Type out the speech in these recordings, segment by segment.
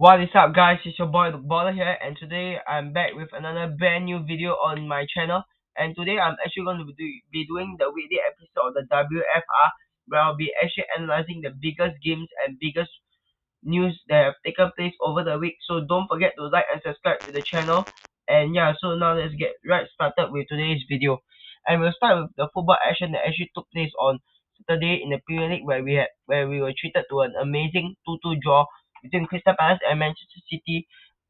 What is up, guys? It's your boy the Baller here, and today I'm back with another brand new video on my channel. And today I'm actually going to be doing the weekly episode of the WFR, where I'll be actually analyzing the biggest games and biggest news that have taken place over the week. So don't forget to like and subscribe to the channel. And yeah, so now let's get right started with today's video. And we'll start with the football action that actually took place on Saturday in the Premier League, where we were treated to an amazing 2-2 draw between Crystal Palace and Manchester City.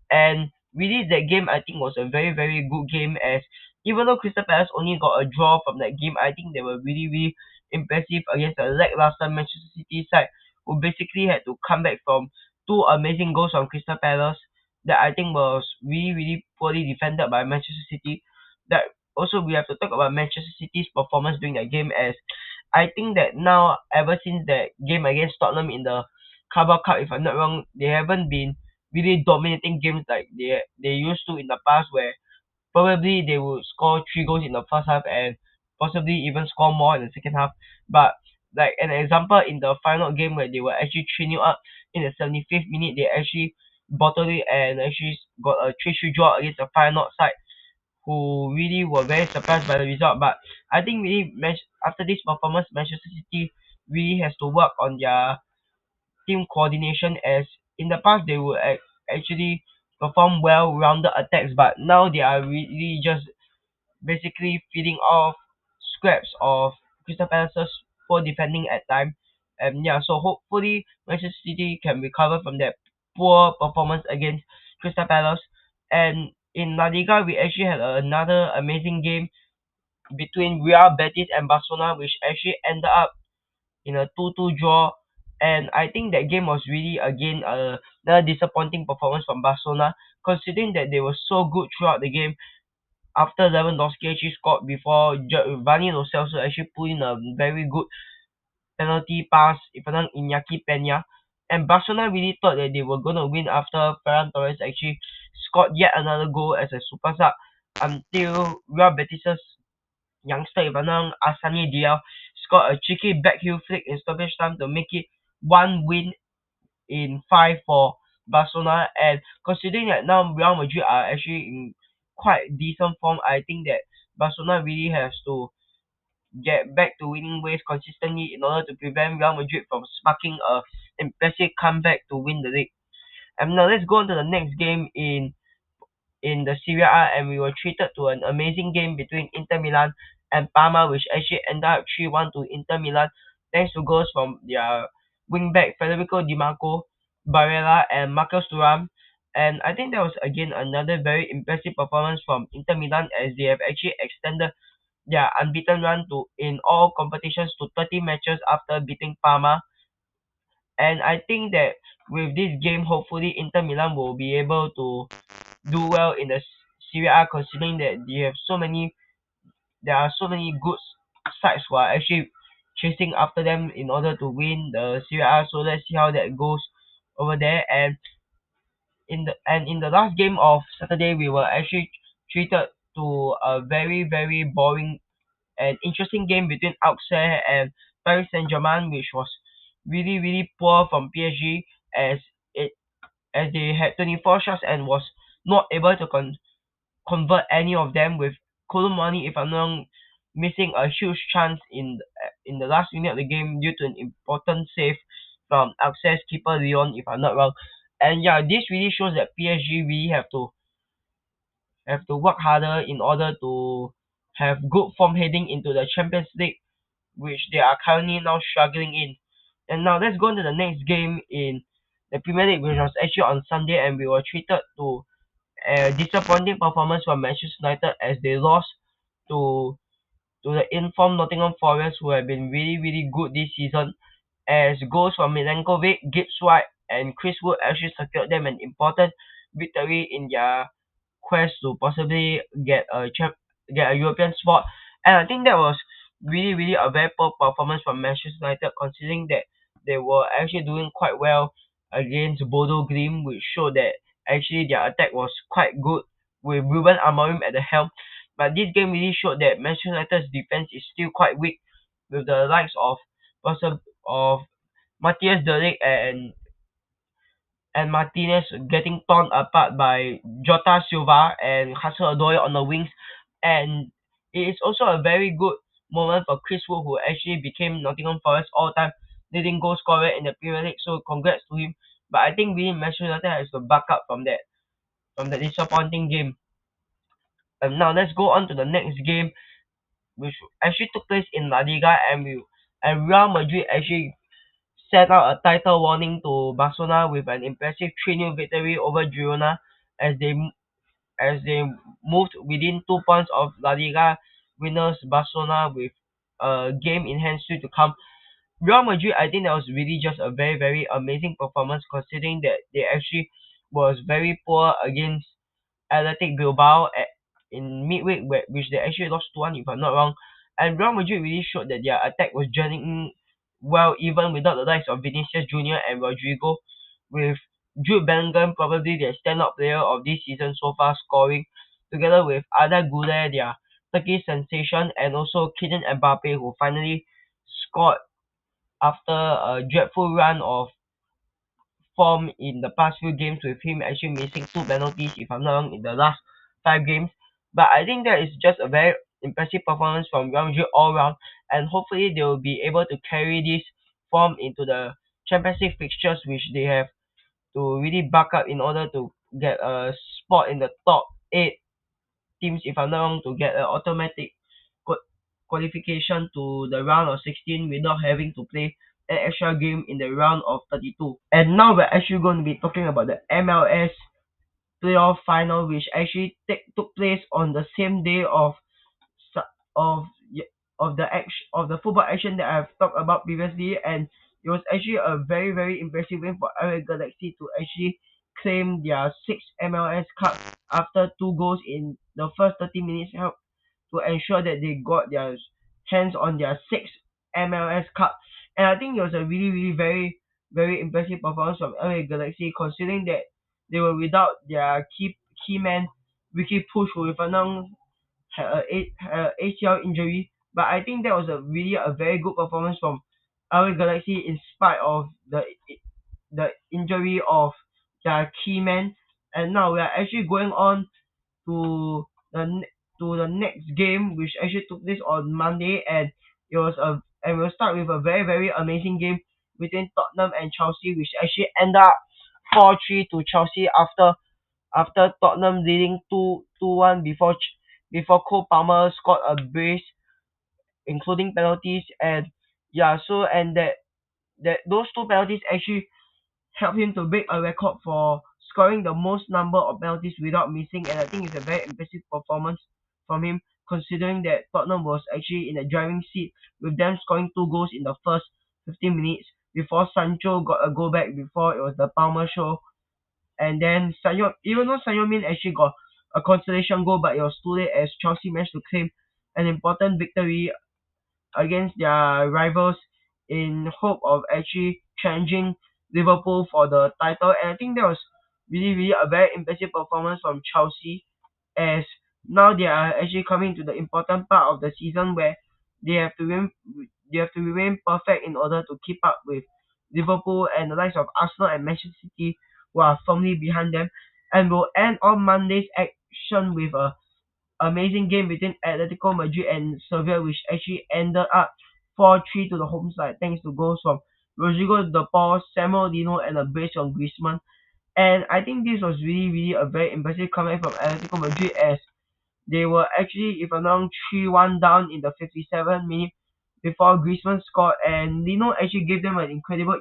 And really, that game I think was a very good game, as even though Crystal Palace only got a draw from that game, I think they were really impressive against a lackluster Manchester City side, who basically had to come back from two amazing goals from Crystal Palace that I think was really poorly defended by Manchester City. That also, we have to talk about Manchester City's performance during that game, as I think that now, ever since that game against Tottenham in the Carabao Cup, if I'm not wrong, they haven't been really dominating games like they used to in the past, where probably they would score three goals in the first half and possibly even score more in the second half. But like an example, in the final game where they were actually 3-0 up in the 75th minute, they actually bottled it and actually got a 3-3 draw against the final side, who really were very surprised by the result. But I think really after this performance, Manchester City really has to work on their team coordination, as in the past they would actually perform well-rounded attacks, but now they are really just basically feeding off scraps of Crystal Palace's poor defending at time. And yeah, so hopefully Manchester City can recover from that poor performance against Crystal Palace. And in La Liga, we actually had another amazing game between Real Betis and Barcelona, which actually ended up in a 2-2 draw. And I think that game was really again another disappointing performance from Barcelona, considering that they were so good throughout the game. After Lewandowski actually scored before Vani Lo Celso actually put in a very good penalty pass in front of Iñaki Peña. And Barcelona really thought that they were going to win after Ferran Torres actually scored yet another goal as a super sub, until Real Betis' youngster, if I'm not wrong, Asani Diao scored a cheeky backheel flick in stoppage time to make it one win in five for Barcelona. And considering that now Real Madrid are actually in quite decent form, I think that Barcelona really has to get back to winning ways consistently in order to prevent Real Madrid from sparking a impressive comeback to win the league. And now let's go on to the next game in the Serie A, and we were treated to an amazing game between Inter Milan and Parma, which actually ended up 3-1 to Inter Milan, thanks to goals from their wingback Federico Di Marco, Barella, and Marcus Thuram. And I think that was again another very impressive performance from Inter Milan, as they have actually extended their unbeaten run to in all competitions to 30 matches after beating Parma. And I think that with this game, hopefully Inter Milan will be able to do well in the Serie A, considering that there are so many good sides who are actually chasing after them in order to win the Serie A. So let's see how that goes over there. And in the last game of Saturday, we were actually treated to a very boring and interesting game between Auxerre and Paris Saint-Germain, which was really poor from PSG, as it as they had 24 shots and was not able to convert any of them, with Colomani, if I'm not wrong, missing a huge chance in the last minute of the game due to an important save from Auxerre's keeper Leon, if I'm not wrong. And yeah, this really shows that PSG really have to work harder in order to have good form heading into the Champions League, which they are currently now struggling in. And now let's go into the next game in the Premier League, which was actually on Sunday, and we were treated to a disappointing performance from Manchester United, as they lost to the informed Nottingham Forest, who have been really good this season, as goals from Milenkovic, Gibbs White, and Chris Wood actually secured them an important victory in their quest to possibly get a European spot. And I think that was really a very poor performance from Manchester United, considering that they were actually doing quite well against Bodo Glimt, which showed that actually their attack was quite good with Ruben Amorim at the helm. But this game really showed that Manchester United's defense is still quite weak, with the likes of Matthias De Ligt and Martinez getting torn apart by Jota Silva and Hudson-Odoi on the wings, and it is also a very good moment for Chris Wood, who actually became Nottingham Forest all-time leading goal scorer in the Premier League. So congrats to him. But I think really Manchester United has to back up from that disappointing game. And now let's go on to the next game, which actually took place in La Liga, and Real Madrid actually sent out a title warning to Barcelona with an impressive 3-0 victory over Girona as they moved within 2 points of La Liga winners Barcelona with a game in hand still to come. Real Madrid, I think that was really just a very, very amazing performance considering that they actually was very poor against Athletic Bilbao in midweek, which they actually lost 2-1 if I'm not wrong. And Real Madrid really showed that their attack was gelling well even without the likes of Vinicius Junior and Rodrigo, with Jude Bellingham probably their standout player of this season so far scoring, together with Arda Güler, their Turkish sensation, and also Kylian Mbappe, who finally scored after a dreadful run of form in the past few games, with him actually missing two penalties if I'm not wrong in the last 5 games. But I think that is just a very impressive performance from Real Madrid all round, and hopefully they will be able to carry this form into the Champions League fixtures, which they have to really buck up in order to get a spot in the top 8 teams if I'm not wrong, to get an automatic qualification to the round of 16 without having to play an extra game in the round of 32. And now we're actually going to be talking about the MLS playoff final, which actually took place on the same day of su- of of the action of the football action that I've talked about previously, and it was actually a very very impressive win for LA Galaxy to actually claim their sixth MLS Cup after two goals in the first 30 minutes, help to ensure that they got their hands on their sixth MLS Cup. And I think it was a really, really very, very impressive performance from LA Galaxy, considering that they were without their key man Ricky Push, who if I'm not had a ACL injury. But I think that was a really a very good performance from LA Galaxy in spite of the injury of their key man. And now we are actually going on to to the next game, which actually took place on Monday, and we'll start with a very very amazing game between Tottenham and Chelsea, which actually ended up 4-3 to Chelsea after Tottenham leading 2-1 before Cole Palmer scored a brace, including penalties. And yeah, so and that those two penalties actually helped him to break a record for scoring the most number of penalties without missing, and I think it's a very impressive performance from him, considering that Tottenham was actually in the driving seat with them scoring two goals in the first 15 minutes before Sancho got a goal back before it was the Palmer show. And then even though Sanyo Min actually got a consolation goal, but it was too late as Chelsea managed to claim an important victory against their rivals in hope of actually challenging Liverpool for the title. And I think that was really, really a very impressive performance from Chelsea, as now they are actually coming to the important part of the season where they have to remain they have to remain perfect in order to keep up with Liverpool and the likes of Arsenal and Manchester City, who are firmly behind them. And will end on Monday's action with a amazing game between Atletico Madrid and Sevilla, which actually ended up 4-3 to the home side thanks to goals from Rodrigo De Paul, Samuel Lino, and a brace from Griezmann. And I think this was really, really a very impressive comeback from Atletico Madrid, as they were actually, if I'm not wrong, 3-1 down in the 57th minute before Griezmann scored, and Lino actually gave them an incredible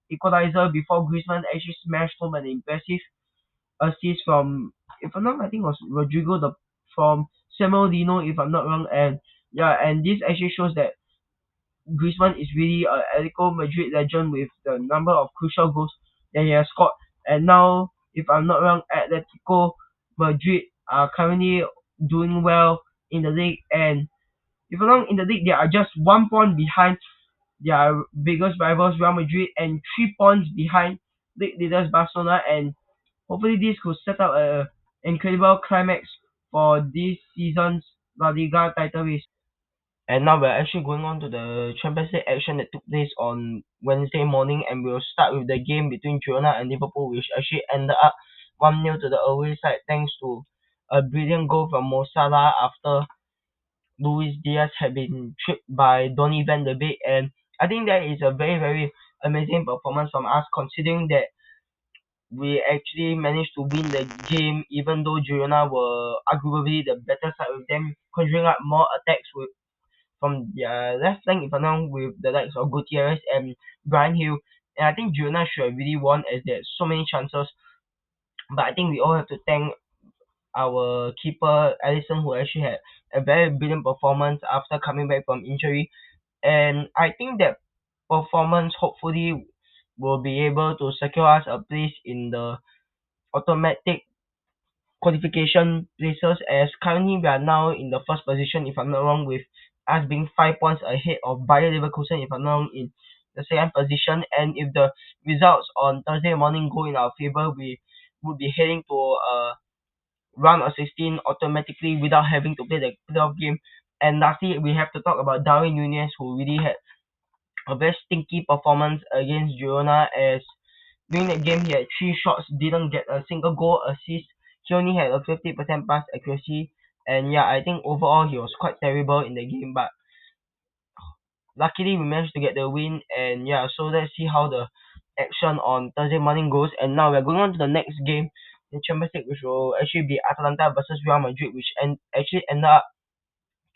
equalizer before Griezmann actually smashed home an impressive assist from, if I'm not wrong, I think it was from Samuel Lino, if I'm not wrong. And yeah, and this actually shows that Griezmann is really a Atletico Madrid legend with the number of crucial goals that he has scored. And now, if I'm not wrong, Atletico Madrid are currently doing well in the league, and if I'm not wrong, in the league they are just 1 point behind their biggest rivals Real Madrid and 3 points behind league leaders Barcelona. And hopefully this could set up a incredible climax for this season's La Liga title race. And now we're actually going on to the Champions League action that took place on Wednesday morning, and we'll start with the game between Girona and Liverpool, which actually ended up 1-0 to the away side thanks to a brilliant goal from Mo Salah after Luis Diaz had been tripped by Donny van de Beek. And I think that is a very, very amazing performance from us, considering that we actually managed to win the game even though Girona were arguably the better side, with them conjuring up more attacks from their left flank, if I'm not wrong, with the likes of Gutierrez and Brian Hill. And I think Girona should have really won as they had so many chances. But I think we all have to thank our keeper Allison, who actually had a very brilliant performance after coming back from injury. And I think that performance hopefully will be able to secure us a place in the automatic qualification places, as currently we are now in the first position, if I'm not wrong, with us being 5 points ahead of Bayer Leverkusen, if I'm not wrong, in the second position. And if the results on Thursday morning go in our favor, we would be heading to a round of 16 automatically without having to play the playoff game. And lastly, we have to talk about Darwin Nunez, who really had a very stinky performance against Girona, as during that game he had three shots, didn't get a single goal assist. He only had a 50% pass accuracy, and yeah, I think overall he was quite terrible in the game. But luckily we managed to get the win, and yeah, so let's see how the action on Thursday morning goes. And now we're going on to the next game in Champions League, which will actually be Atalanta versus Real Madrid, which actually ended up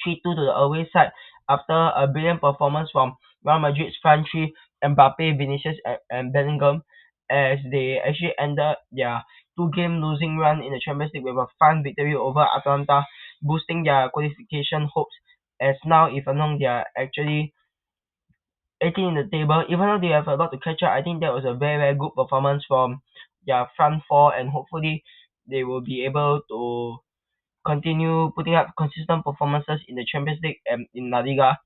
3-2 to the away side after a brilliant performance from Real Madrid's front three, Mbappe, Vinicius, and Bellingham, as they actually ended their two-game losing run in the Champions League with a fun victory over Atalanta, boosting their qualification hopes. As now, if I'm wrong, they are actually 18 in the table. Even though they have a lot to catch up, I think that was a very, very good performance from their front four, and hopefully they will be able to continue putting up consistent performances in the Champions League and in La Liga.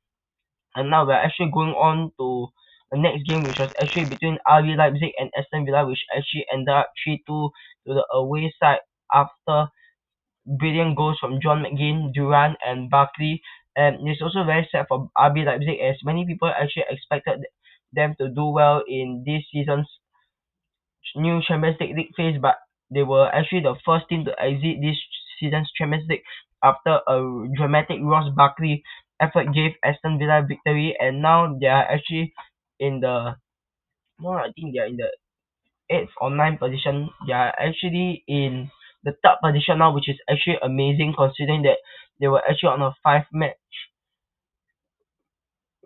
And now we're actually going on to the next game, which was actually between RB Leipzig and Aston Villa, which actually ended up 3-2 to the away side after brilliant goals from John McGinn, Duran, and Barkley. And it's also very sad for RB Leipzig, as many people actually expected them to do well in this season's new Champions League phase, but they were actually the first team to exit this season's Champions League after a dramatic Ross Barkley effort gave Aston Villa victory, and now they are actually in the no, I think they are in the eighth or ninth position. They are actually in the third position now, which is actually amazing considering that they were actually on a five-match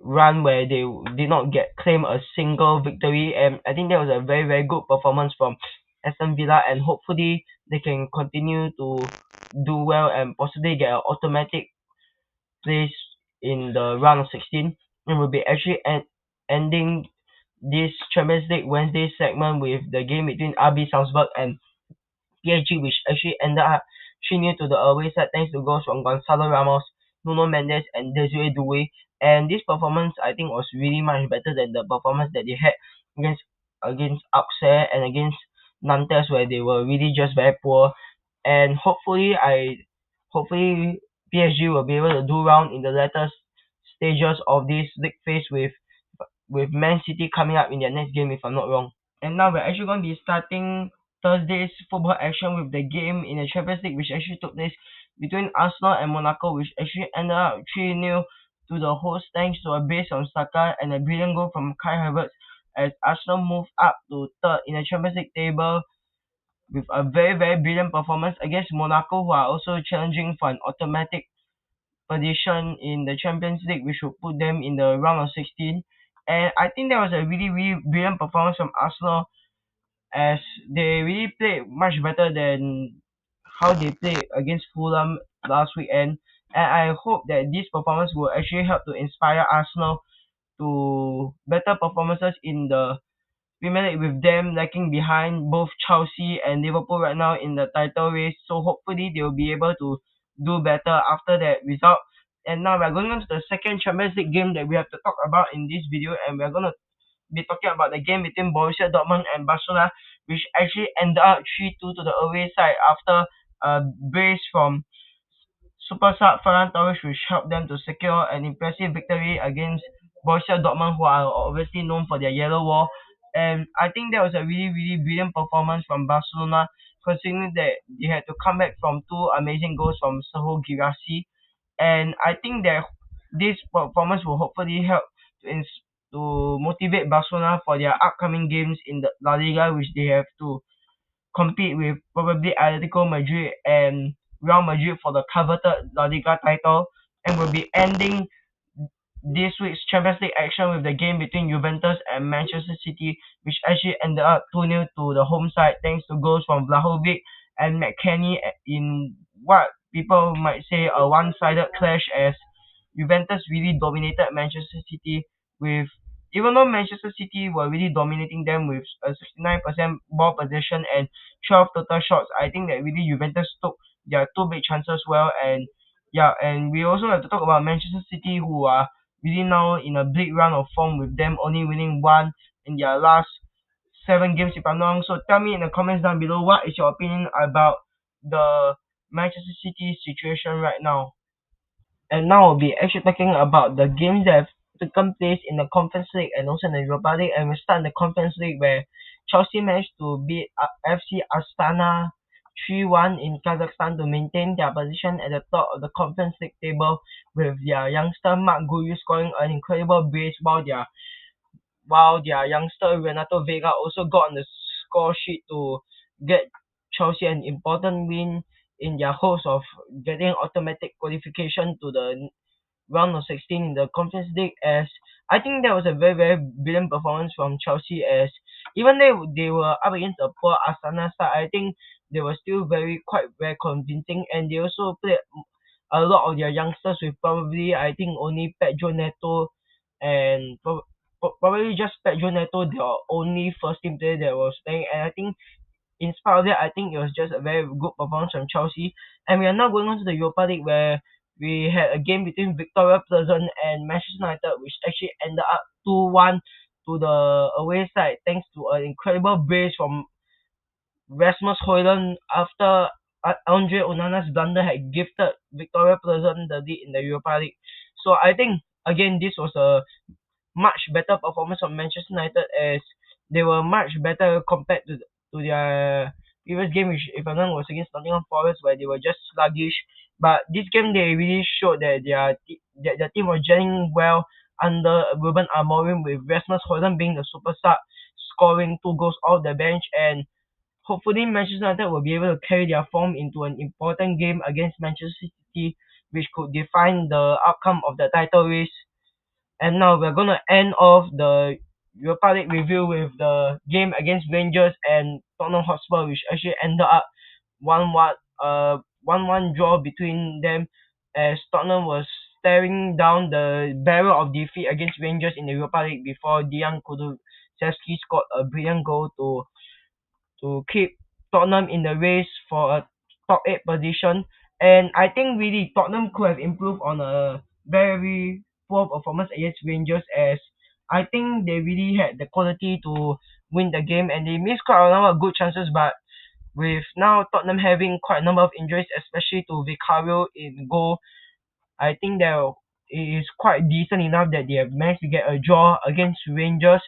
run where they did not get claim a single victory, and I think that was a very, very good performance from Aston Villa, and hopefully they can continue to do well and possibly get an automatic place in the round of 16. And we'll be actually ending this Champions League Wednesday segment with the game between RB Salzburg and PSG, which actually ended up 3-0 to the away side thanks to goals from Gonzalo Ramos, Nuno Mendes, and Desiree Doué. And this performance, I think, was really much better than the performance that they had against Auxerre and against Nantes, where they were really just very poor. And hopefully PSG will be able to do well in the latter stages of this league phase, with Man City coming up in their next game, if I'm not wrong. And now we're actually going to be starting Thursday's football action with the game in the Champions League, which actually took place between Arsenal and Monaco, which actually ended up 3-0 to the host thanks to a brace from Saka and a brilliant goal from Kai Havertz, as Arsenal moved up to third in the Champions League table with a very, very brilliant performance against Monaco, who are also challenging for an automatic position in the Champions League, which would put them in the round of 16. And I think that was a really, really brilliant performance from Arsenal, as they really played much better than how they played against Fulham last weekend. And I hope that this performance will actually help to inspire Arsenal to better performances in the Premier League, with them lagging behind both Chelsea and Liverpool right now in the title race. So hopefully they will be able to do better after that result. And now we're going on to the second Champions League game that we have to talk about in this video, and we're going to be talking about the game between Borussia Dortmund and Barcelona, which actually ended up 3-2 to the away side after a brace from super sub Ferran Torres, which helped them to secure an impressive victory against Borussia Dortmund, who are obviously known for their yellow wall. And I think that was a really, really brilliant performance from Barcelona, considering that they had to come back from two amazing goals from Sergio Girassi. And I think that this performance will hopefully help to, to motivate Barcelona for their upcoming games in the La Liga, which they have to compete with probably Atletico Madrid and Real Madrid for the coveted La Liga title, and will be ending this week's Champions League action with the game between Juventus and Manchester City, which actually ended up 2-0 to the home side thanks to goals from Vlahovic and McKennie in what people might say a one-sided clash, as Juventus really dominated Manchester City with, even though Manchester City were really dominating them with a 69% ball possession and 12 total shots. I think that really Juventus took their two big chances well. And yeah, and we also have to talk about Manchester City, who are really now in a big run of form, with them only winning one in their last 7 games if I'm not wrong. So tell me in the comments down below, what is your opinion about the Manchester City situation right now? And now we'll be actually talking about the games that have taken place in the Conference League and also in the Europa League. And we start in the Conference League, where Chelsea managed to beat FC Astana 3-1 in Kazakhstan to maintain their position at the top of the Conference League table, with their youngster Mark Guehi scoring an incredible brace, while their youngster Renato Vega also got on the score sheet to get Chelsea an important win in their hopes of getting automatic qualification to the round of 16 in the Conference League. As I think that was a very, very brilliant performance from Chelsea, as even though they were up against a poor Arsenal side, I think they were still quite very convincing, and they also played a lot of their youngsters with probably, I think, only Pedro Neto and probably just Pedro Neto, their only first team player that was playing. And I think in spite of that, I think it was just a very good performance from Chelsea. And we are now going on to the Europa League, where we had a game between Victoria Pleasant and Manchester United, which actually ended up 2-1 to the away side, thanks to an incredible brace from Rasmus Højlund after Andre Onana's blunder had gifted Victoria Pleasant the lead in the Europa League. So I think again this was a much better performance of Manchester United, as they were much better compared to their previous game, which if I'm not wrong was against Nottingham Forest, where they were just sluggish. But this game they really showed that their team was gelling well under Ruben Amorim, with Rasmus Højlund being the super sub, scoring 2 goals off the bench. And hopefully Manchester United will be able to carry their form into an important game against Manchester City, which could define the outcome of the title race. And now we're gonna end off the Europa League review with the game against Rangers and Tottenham Hotspur, which actually ended up 1-1 draw between them, as Tottenham was staring down the barrel of defeat against Rangers in the Europa League before Dejan Kulusevski scored a brilliant goal to keep Tottenham in the race for a top 8 position. And I think really Tottenham could have improved on a very poor performance against Rangers, as I think they really had the quality to win the game, and they missed quite a number of good chances. But with now Tottenham having quite a number of injuries, especially to Vicario in goal, I think that it is quite decent enough that they have managed to get a draw against Rangers.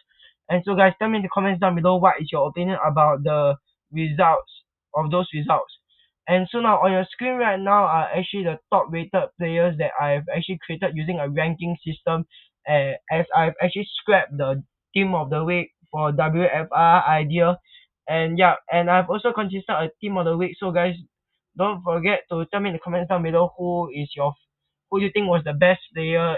And so, guys, tell me in the comments down below what is your opinion about the results of those results. And so now on your screen right now are actually the top rated players that I've actually created using a ranking system, as I've actually scrapped the team of the week for WFR idea. And yeah, and I've also considered a team of the week. So guys, don't forget to tell me in the comments down below who you think was the best player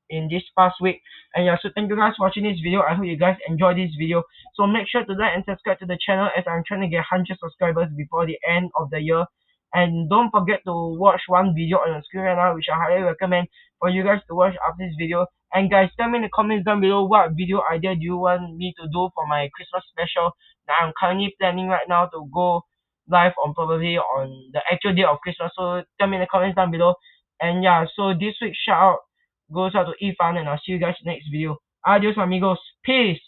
in this past week. And yeah, so thank you guys for watching this video. I hope you guys enjoyed this video. So make sure to like and subscribe to the channel, as I'm trying to get 100 subscribers before the end of the year. And don't forget to watch one video on your screen right now, which I highly recommend for you guys to watch after this video. And guys, tell me in the comments down below what video idea do you want me to do for my Christmas special that I'm currently planning right now to go live on probably on the actual day of Christmas. So tell me in the comments down below. And yeah, so this week's shout out goes out to Ifan, and I'll see you guys in the next video. Adios amigos. Peace.